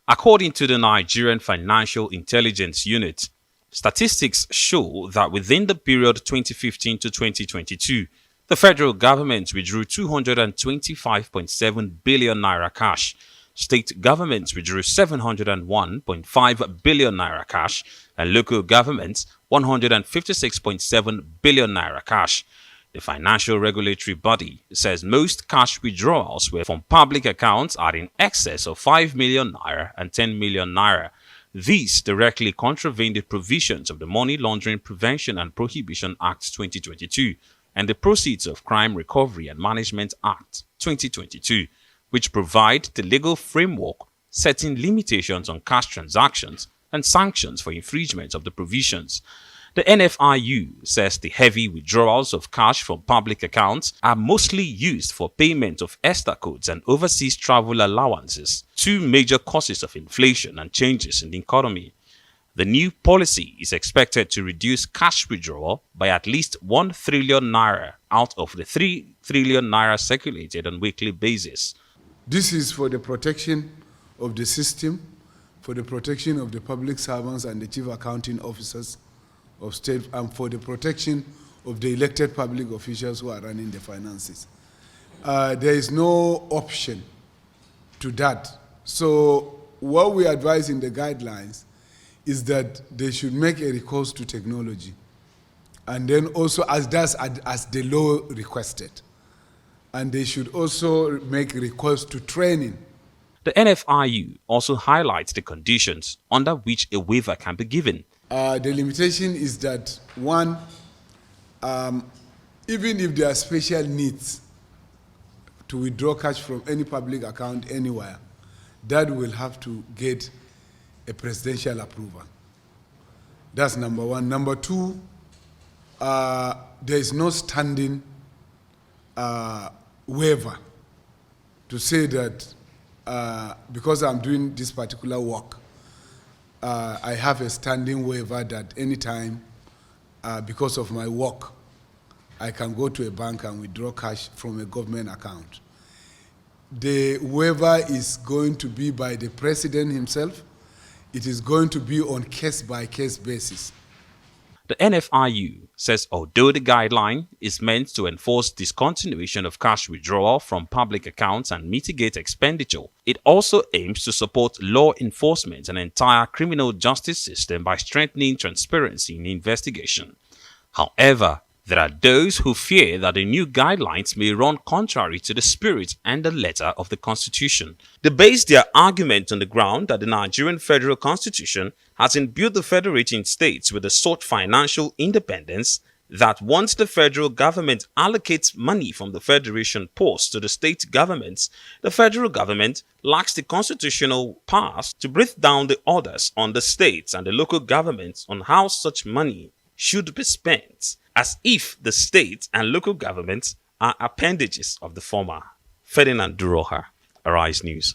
According to the Nigerian Financial Intelligence Unit, statistics show that within the period 2015 to 2022, the federal government withdrew 225.7 billion naira cash, state governments withdrew 701.5 billion naira cash, and local governments 156.7 billion naira cash. The financial regulatory body says most cash withdrawals were from public accounts at in excess of 5 million naira and 10 million naira. These directly contravene the provisions of the Money Laundering Prevention and Prohibition Act 2022 and the Proceeds of Crime Recovery and Management Act 2022, which provide the legal framework setting limitations on cash transactions and sanctions for infringement of the provisions. The NFIU says the heavy withdrawals of cash from public accounts are mostly used for payment of ESTA codes and overseas travel allowances, two major causes of inflation and changes in the economy. The new policy is expected to reduce cash withdrawal by at least 1 trillion naira out of the 3 trillion naira circulated on a weekly basis. This is for the protection of the system, for the protection of the public servants and the chief accounting officers of state, and for the protection of the elected public officials who are running the finances. There is no option to that. So what we advise in the guidelines is that they should make a recourse to technology, and then also as the law requested. And they should also make recourse to training. The NFIU also highlights the conditions under which a waiver can be given. The limitation is that, one, even if there are special needs to withdraw cash from any public account anywhere, that will have to get a presidential approval. That's number one. Number two, there is no standing waiver to say that because I'm doing this particular work, I have a standing waiver that anytime, because of my work, I can go to a bank and withdraw cash from a government account. The waiver is going to be by the president himself. It is going to be on case-by-case basis. The NFIU says although the guideline is meant to enforce discontinuation of cash withdrawal from public accounts and mitigate expenditure, it also aims to support law enforcement and entire criminal justice system by strengthening transparency in investigation. However, there are those who fear that the new guidelines may run contrary to the spirit and the letter of the Constitution. They base their argument on the ground that the Nigerian Federal Constitution has imbued the federating states with a sought financial independence that once the federal government allocates money from the federation post to the state governments, the federal government lacks the constitutional powers to breathe down the orders on the states and the local governments on how such money should be spent, as if the state and local governments are appendages of the former. Ferdinand Duroha, Arise News.